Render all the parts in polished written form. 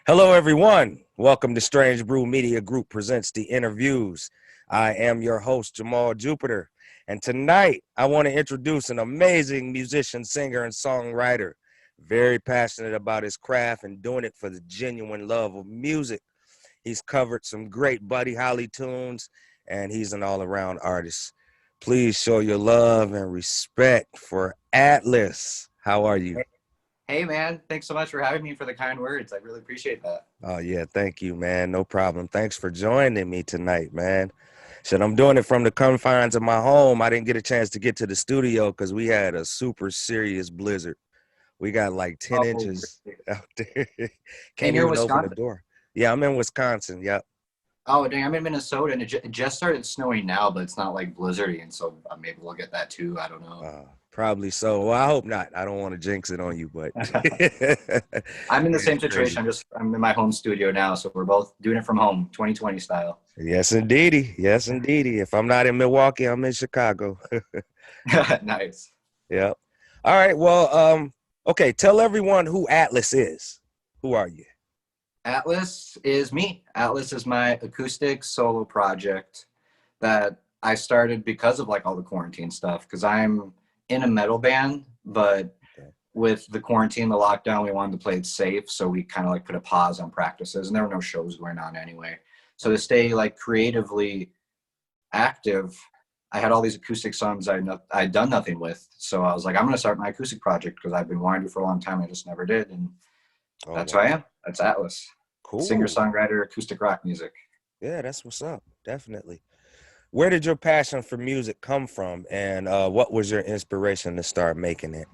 Hello, everyone. Welcome to Strange Brew Media Group presents the interviews. I am your host, Jamal Jupitur. And tonight, I want to introduce an amazing musician, singer, and songwriter. Very passionate about his craft and doing it for the genuine love of music. He's covered some great Buddy Holly tunes, and he's an all-around artist. Please show your love and respect for Atlas. How are you? Hey, man. Thanks so much for having me, for the kind words. I really appreciate that. Oh, yeah. Thank you, man. No problem. Thanks for joining me tonight, man. Shit, I'm doing it from the confines of my home. I didn't get a chance to get to the studio because we had a super serious blizzard. We got like 10 Oh, inches out there. and Can't you're in even open the Wisconsin? door. Yeah, I'm in Wisconsin. Yep. Oh, dang. I'm in Minnesota, and it just started snowing now, but it's not like blizzardy, and so maybe we'll get that too. I don't know. Probably so. Well, I hope not. I don't want to jinx it on you, but I'm in the same it's situation. crazy. I'm in my home studio now, so we're both doing it from home, 2020 style. Yes, indeedy. Yes, indeedy. If I'm not in Milwaukee, I'm in Chicago. Nice. Yep. All right. Well, okay. Tell everyone who Atlas is. Who are you? Atlas is me. Atlas is my acoustic solo project that I started because of like all the quarantine stuff, because I'm in a metal band, but Okay. with the quarantine, the lockdown, we wanted to play it safe. So we kind of like put a pause on practices, and there were no shows going on anyway. So to stay like creatively active, I had all these acoustic songs I'd done nothing with. So I was like, I'm going to start my acoustic project because I've been wanting to for a long time. I just never did. And Oh, that's who I wow. am. That's Atlas, singer, Cool. songwriter, acoustic rock music. Yeah, that's what's up. Definitely. Where did your passion for music come from, and what was your inspiration to start making it?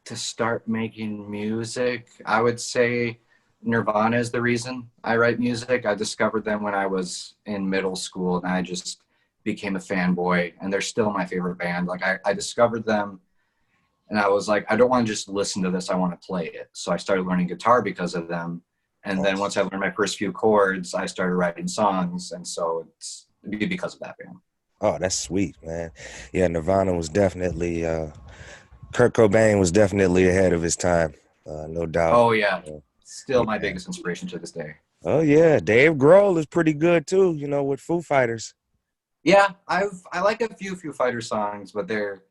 To start making music, I would say Nirvana is the reason I write music. I discovered them when I was in middle school, and I just became a fanboy, and they're still my favorite band. Like I discovered them, and I was like, I don't want to just listen to this, I want to play it. So I started learning guitar because of them. And then once I Awesome. learned my first few chords, I started writing songs, and so it's because of that band. Oh, that's sweet, man. Yeah, Nirvana was definitely Kurt Cobain was definitely ahead of his time, no doubt. Oh yeah, Uh, still my yeah. biggest inspiration to this day. Oh yeah, Dave Grohl is pretty good too. With Foo Fighters. Yeah, I like a few Foo Fighter songs, but they're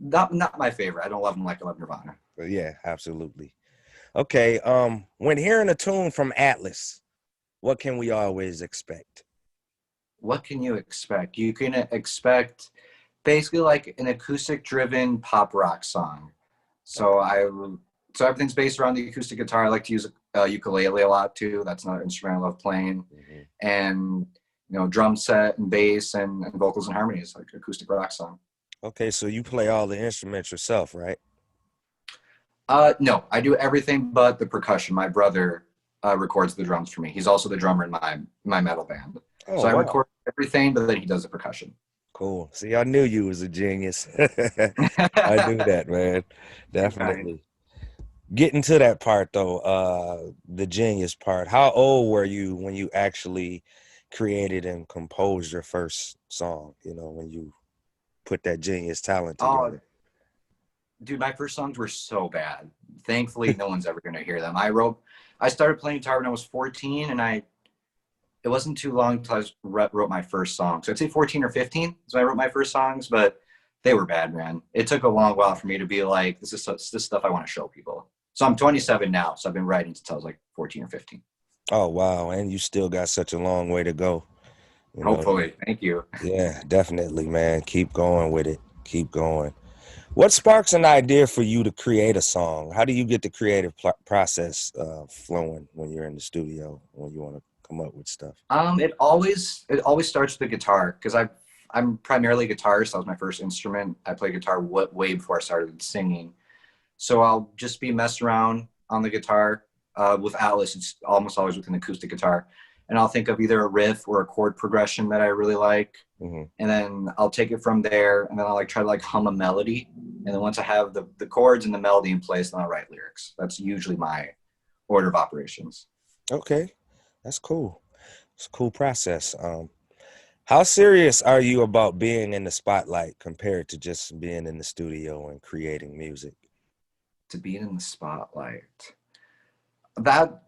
not my favorite. I don't love them like I love Nirvana. But yeah, absolutely. Okay. When hearing a tune from Atlas, what can we always expect? What can you expect? You can expect basically like an acoustic driven pop rock song. So Okay. I so everything's based around the acoustic guitar. I like to use ukulele a lot too. That's another instrument I love playing, Mhm. and drum set and bass and vocals and harmonies, like acoustic rock song. Okay, so you play all the instruments yourself, right? No, I do everything but the percussion. My brother records the drums for me. He's also the drummer in my metal band. Oh So I wow. record everything, but then he does the percussion. Cool. See, I knew you was a genius. I knew that, man. Too kind. Definitely. Getting to that part though, the genius part. How old were you when you actually created and composed your first song? When you put that genius talent Oh, together. dude, my first songs were so bad. Thankfully, no one's ever gonna hear them. I started playing guitar when I was 14, and it wasn't too long until wrote my first song. So I'd say 14 or 15 is when I wrote my first songs, but they were bad, man. It took a long while for me to be like, this stuff I want to show people. So I'm 27 now, so I've been writing since I was like 14 or 15. Oh wow, and you still got such a long way to go. You know, Hopefully, thank you. yeah, definitely, man. Keep going with it. Keep going. What sparks an idea for you to create a song? How do you get the creative process flowing when you're in the studio when you want to come up with stuff? It always starts with the guitar because I'm primarily a guitarist. That was my first instrument. I played guitar way before I started singing. So I'll just be messing around on the guitar. With Atlas, it's almost always with an acoustic guitar, and I'll think of either a riff or a chord progression that I really like, Hmm. and then I'll take it from there, and then I'll like try to like hum a melody, and then once I have the chords and the melody in place, then I'll write lyrics. That's usually my order of operations. Okay, that's cool. It's a cool process. How serious are you about being in the spotlight compared to just being in the studio and creating music? To be in the spotlight, that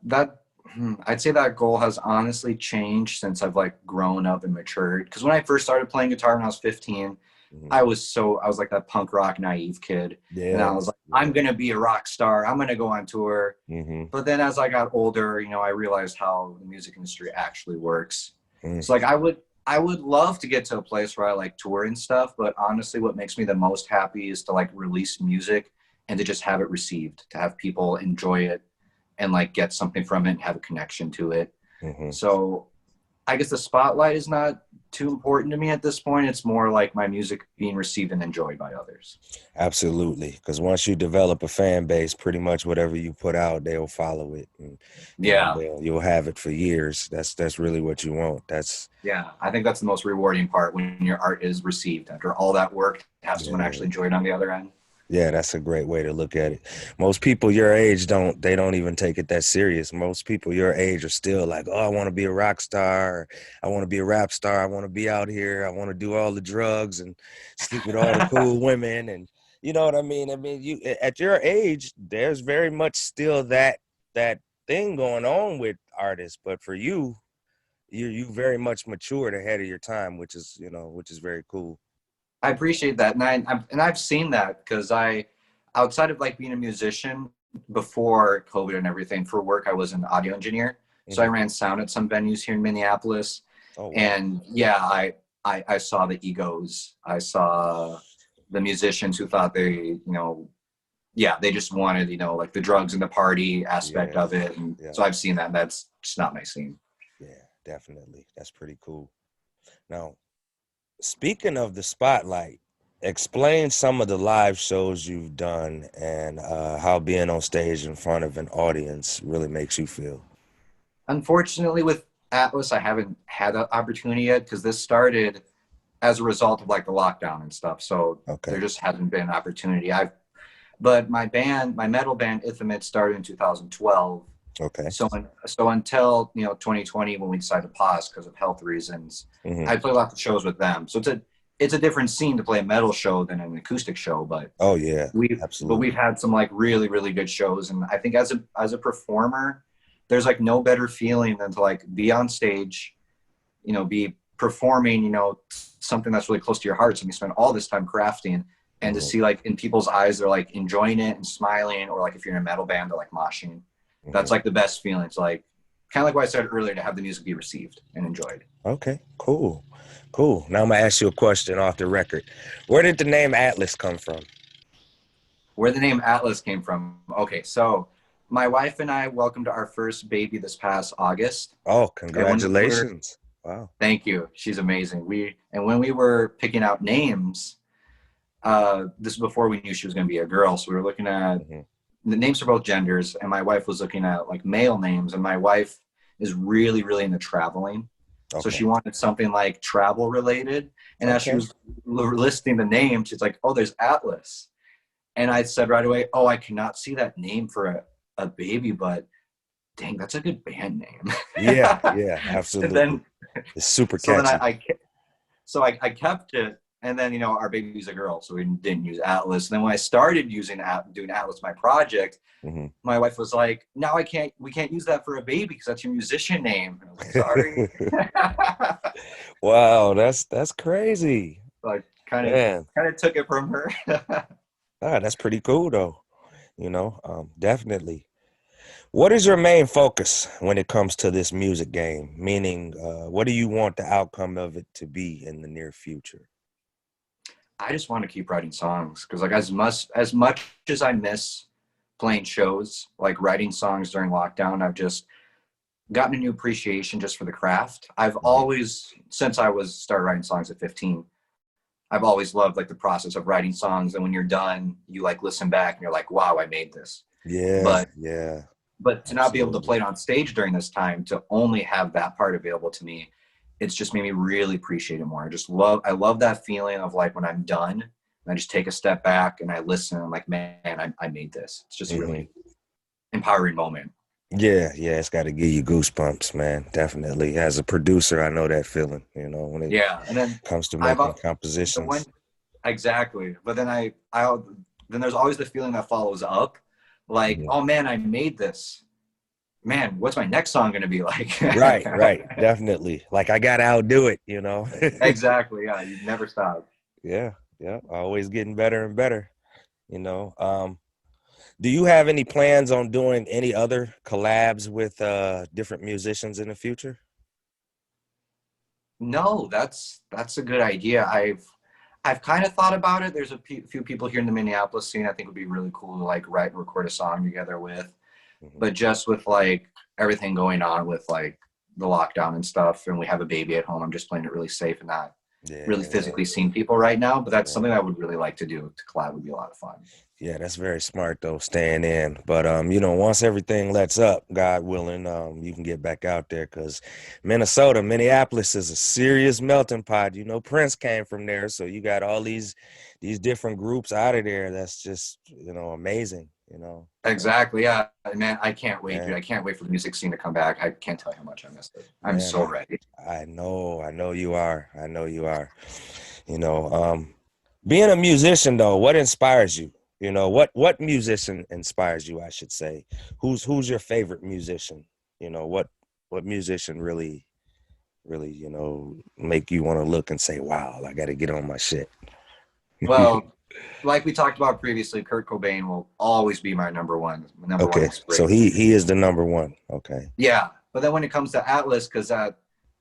I'd say that goal has honestly changed since I've like grown up and matured. Because when I first started playing guitar when I was 15, Mhm. I was like that punk rock naive kid. And I Yeah, was like, yeah. I'm gonna be a rock star. I'm gonna go on tour. Mm-hmm. But then as I got older, I realized how the music industry actually works. Mm. So like I would love to get to a place where I like tour and stuff, but honestly what makes me the most happy is to like release music and to just have it received, to have people enjoy it and like get something from it and have a connection to it. Mm-hmm. So I guess the spotlight is not too important to me at this point. It's more like my music being received and enjoyed by others. Absolutely, because once you develop a fan base, pretty much whatever you put out, they'll follow it, and Yeah. you'll have it for years. That's really what you want. That's Yeah. I think that's the most rewarding part when your art is received after all that work, to have someone yeah, actually enjoy it on the other end. yeah. That's a great way to look at it. Most people your age don't even take it that serious. Most people your age are still like, oh, I want to be a rock star. I want to be a rap star. I want to be out here. I want to do all the drugs and sleep with all the cool women, and you know what I mean. I mean, you at your age, there's very much still that thing going on with artists, but for you very much matured ahead of your time, which is very cool. I appreciate that. And I've seen that because outside of like being a musician before COVID and everything, for work, I was an audio engineer. So I Hmm. ran sound at some venues here in Minneapolis. Oh wow. And yeah, I saw the egos. I saw the musicians who thought yeah, they just wanted, like the drugs and the party aspect Yeah. of it. And Yeah. so I've seen that. And that's just not my scene. Yeah, definitely. That's pretty cool. Now, speaking of the spotlight, explain some of the live shows you've done and how being on stage in front of an audience really makes you feel. Unfortunately, with Atlas, I haven't had that opportunity yet because this started as a result of like the lockdown and stuff. So there Okay. just hasn't been an opportunity. But my metal band Ithamit started in 2012. Okay. So until 2020 when we decided to pause because of health reasons, Hmm. I play lots of shows with them. So it's a different scene to play a metal show than an acoustic show, but Oh yeah, we've absolutely. had some like really really good shows, and I think as a performer, there's like no better feeling than to like be on stage, be performing, something that's really close to your heart. So you spend all this time crafting, and to Hmm. see like in people's eyes, they're like enjoying it and smiling, or like if you're in a metal band, they're like moshing. Hmm. That's like the best feeling. It's like kind of like what I said earlier, to have the music be received and enjoyed. Okay, cool. Cool. Now I'm gonna ask you a question off the record. Where did the name Atlas come from? Where the name Atlas came from? Okay, so my wife and I welcomed our first baby this past August, Oh, and when we were congratulations. Wow. thank you, she's amazing. When we were picking out names, this is before we knew she was going to be a girl, so we were looking at Hmm. the names for both genders, and my wife was looking at like male names, and my wife is really really into traveling, so Okay. she wanted something like travel related. And as she Okay. was listing the name, she's like, oh, there's Atlas. And I said right away, oh, I cannot see that name for a baby, but dang, that's a good band name. Yeah, yeah, And absolutely. then It's super so then catchy. I kept it, and then our baby's a girl, so we didn't use Atlas. And then when I started doing Atlas, my project, Hmm. my wife was like, "Now we can't use that for a baby because that's your musician name." And I was like, "Sorry." Wow, that's crazy. So I kind of Man. kind of took it from her. Ah, that's pretty cool though. Definitely. What is your main focus when it comes to this music game? Meaning, what do you want the outcome of it to be in the near future? I just want to keep writing songs because like as much as I miss playing shows, like writing songs during lockdown, I've just gotten a new appreciation just for the craft. I've Hmm. always, since I was started writing songs at 15, I've always loved like the process of writing songs. And when you're done, you like listen back and you're like, wow, I made this. Yeah, But yeah, but to not be able to absolutely. play it on stage during this time, to only have that part available to me, it's just made me really appreciate it more. I love that feeling of like when I'm done and I just take a step back and I listen, I'm like, man, I made this. It's just a Hmm. really empowering moment. Yeah, yeah, it's got to give you goosebumps, man. Definitely. As a producer, I know that feeling, when it Yeah. And then comes to I've making the one compositions. exactly. But then then there's always the feeling that follows up, like, Mhm. oh man, I made this. man, what's my next song gonna be like? Right, definitely. Like I gotta outdo it, you know. Exactly. Yeah, you never stop. Yeah, yeah, always getting better and better, you know. Do you have any plans on doing any other collabs with different musicians in the future? No, that's a good idea. I've kind of thought about it. There's a few people here in the Minneapolis scene I think would be really cool to like write and record a song together with. Hmm. But just with like everything going on with like the lockdown and stuff, and we have a baby at home, I'm just playing it really safe and not really Yeah, physically seeing people right now. But that's yeah. something I would really like to do. To collab would be a lot of fun. Yeah, that's very smart though, staying in. But you know, once everything lets up, God willing, you can get back out there because Minneapolis is a serious melting pot. You know, Prince came from there, so you got all these different groups out of there. That's just, you know, amazing, you know. So Exactly. Yeah, man, I can't wait, dude. man, I can't wait for the music scene to come back. I can't tell you how much I missed it. I'm man, so ready. I know you are. I know you are. You know, being a musician though, what inspires you? You know, what musician inspires you, I should say. Who's your favorite musician? You know, what musician really, you know, make you want to look and say, "Wow, I got to get on my shit." Well, like we talked about previously, Kurt Cobain will always be my number one Okay, so inspiration. he is the number one. Okay. Yeah, but then when it comes to Atlas, because that,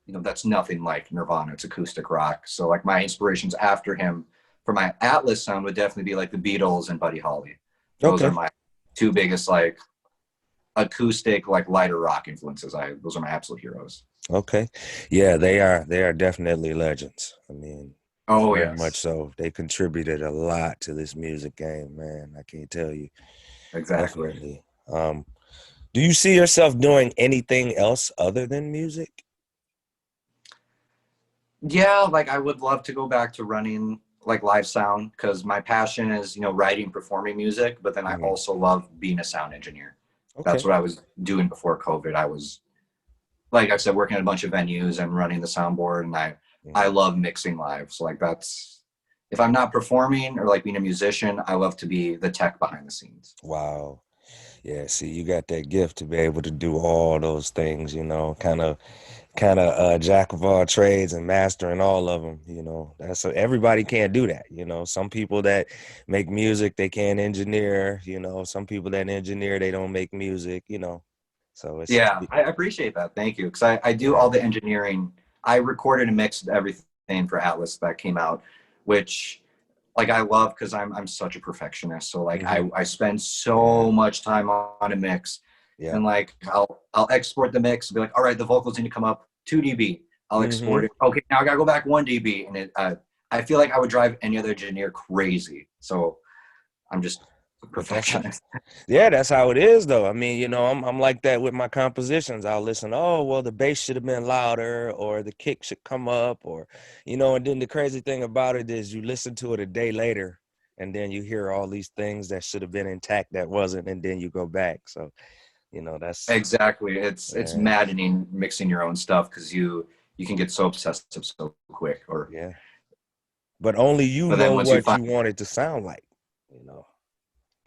that's nothing like Nirvana. It's acoustic rock. So like my inspirations after him for my Atlas sound would definitely be like the Beatles and Buddy Holly. Those are Okay. my two biggest like acoustic like lighter rock influences. I those are my absolute heroes. Okay. Yeah, they are definitely legends. I mean, Oh very much yes, so. They contributed a lot to this music game, man. I can't tell you. exactly. Definitely. Do you see yourself doing anything else other than music? Yeah, like I would love to go back to running like live sound because my passion is writing, performing music, but then I Mhm. also love being a sound engineer. That's Okay. what I was doing before COVID. I was, like I said, working at a bunch of venues and running the soundboard, and I Mhm. love mixing live. So like that's, if I'm not performing or like being a musician, I love to be the tech behind the scenes. Wow. Yeah, see, you got that gift to be able to do all those things, you know, kind of jack of all trades and mastering all of them, you know. That's everybody can't do that, you know. Some people that make music, they can't engineer, you know. Some people that engineer, they don't make music, you know. So Yeah, I appreciate that. Thank you. Because I do yeah. all the engineering. I recorded and mixed everything for Atlas that came out, which like I love because I'm such a perfectionist. So like Hmm. I spend Yeah. so much time on a mix, Yeah. and like I'll export the mix and be like, all right, the vocals need to come up 2 dB. I'll export Hmm. it. Okay, now I gotta go back 1 dB, and I feel like I would drive any other engineer crazy. So I'm just a But that's how, perfectionist. yeah, that's how it is though. I mean, you know, I'm like that with my compositions. I'll listen, oh, well, the bass should have been louder or the kick should come up or, you know, and then the crazy thing about it is you listen to it a day later and then you hear all these things that should have been intact that wasn't, and then you go back. So, you know, that's Exactly. It's yeah, maddening mixing your own stuff because you can get so obsessive so quick. Or yeah. But only you but then know once you what find you want it to sound like, you know.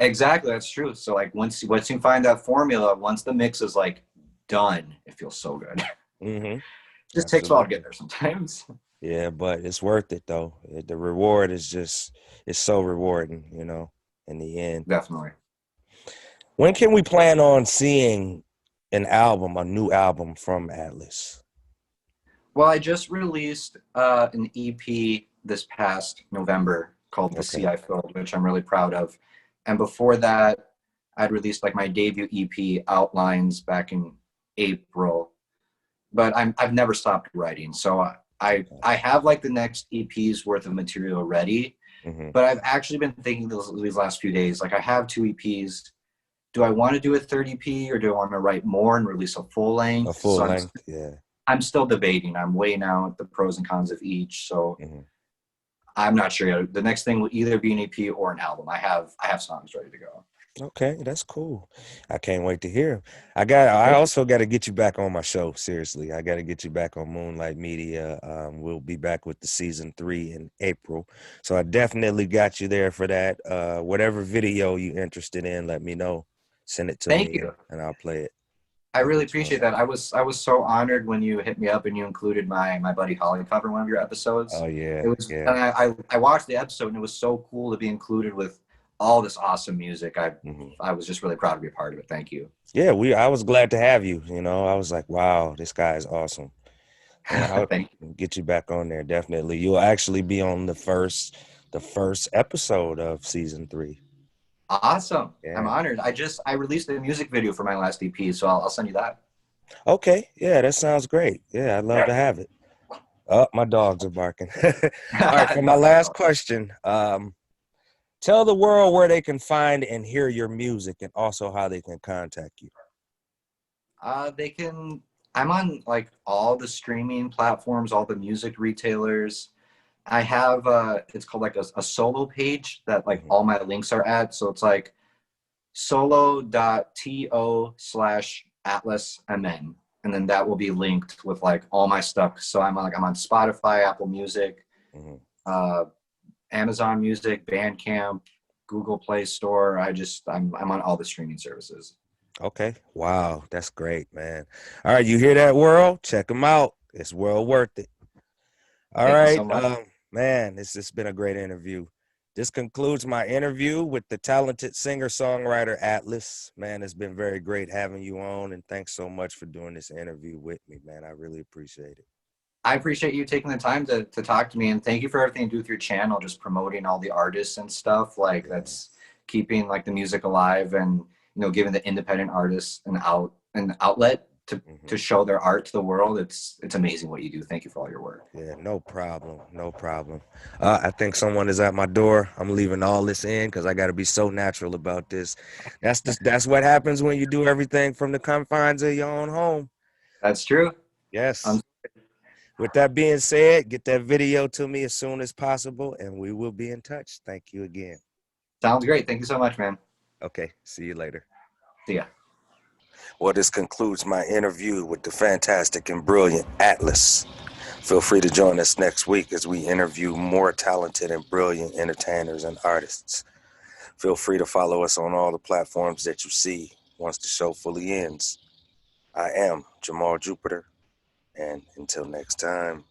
exactly that's true. So like once you find that formula, once the mix is like done, it feels so good. Hmm. Just takes a while to get Absolutely. there sometimes. Yeah, but it's worth it though. The reward is just it's so rewarding, you know, in the end. Definitely. When can we plan on seeing an album, a new album from Atlas? Well, I just released an EP this past November called The Sea Okay. I Filled, which I'm really proud of. And before that, I'd released like my debut EP Outlines back in April. But I've never stopped writing. So Okay. I have like the next EP's worth of material ready. Hmm. But I've actually been thinking these last few days, like I have two EPs. Do I want to do a third EP or do I want to write more and release a full A length? full So length, yeah. I'm still debating. I'm weighing out the pros and cons of each. So Hmm. I'm not sure yet. The next thing will either be an EP or an album. I have songs ready to go. Okay, that's cool. I can't wait to hear. I Thank you. also got to get you back on my show. Seriously, I got to get you back on Moonlight Media. We'll be back with the season 3 in April. So I definitely got you there for that. Whatever video you're interested in, let me know. Send it to Thank me you. and I'll play it. I Thank really you, appreciate Jamal. that. I was so honored when you hit me up and you included my buddy Holly cover in one of your episodes. Oh yeah, It was, yeah. and I watched the episode and it was so cool to be included with all this awesome music. Hmm. I was just really proud to be a part of it. Thank you. Yeah, I was glad to have you. I was like, wow, this guy is awesome. And I'll Thank you. get you back on there definitely. You'll actually be on the first episode of season 3. Awesome. I'm Yeah. honored. I released a music video for my last EP, so I'll send you that. Okay. Yeah, that sounds great. Yeah, I'd love to have it. Oh, my dogs are barking. All right, for my No, that's last all. question, tell the world where they can find and hear your music and also how they can contact you. They can. I'm on like all the streaming platforms, all the music retailers. I have it's called like a solo page that like Hmm. all my links are at. So it's like solo.to/atlasmn, and then that will be linked with like all my stuff. So I'm on Spotify, Apple Music, Hmm. uh, Amazon Music, Bandcamp, Google Play Store. I'm on all the streaming services. Okay. Wow, that's great, man. All right, you hear that, world? Check them out. It's well worth it. All Thank you right, so much. man, this has been a great interview. This concludes my interview with the talented singer-songwriter Atlas. Man, it's been very great having you on, and thanks so much for doing this interview with me, man. I really appreciate it. I appreciate you taking the time to talk to me, and thank you for everything you do with your channel, just promoting all the artists and stuff. Like Yeah. that's keeping like the music alive, and giving the independent artists an outlet to Hmm. show their art to the world. It's amazing what you do. Thank you for all your work. Yeah, no problem. No problem. I think someone is at my door. I'm leaving all this in because I got to be so natural about this. That's what happens when you do everything from the confines of your own home. That's true. Yes. Um, With that being said, get that video to me as soon as possible, and we will be in touch. Thank you again. Sounds great. Thank you so much, man. Okay, see you later. See ya. Well, this concludes my interview with the fantastic and brilliant Atlas. Feel free to join us next week as we interview more talented and brilliant entertainers and artists. Feel free to follow us on all the platforms that you see once the show fully ends. I am Jamal Jupitur, and until next time.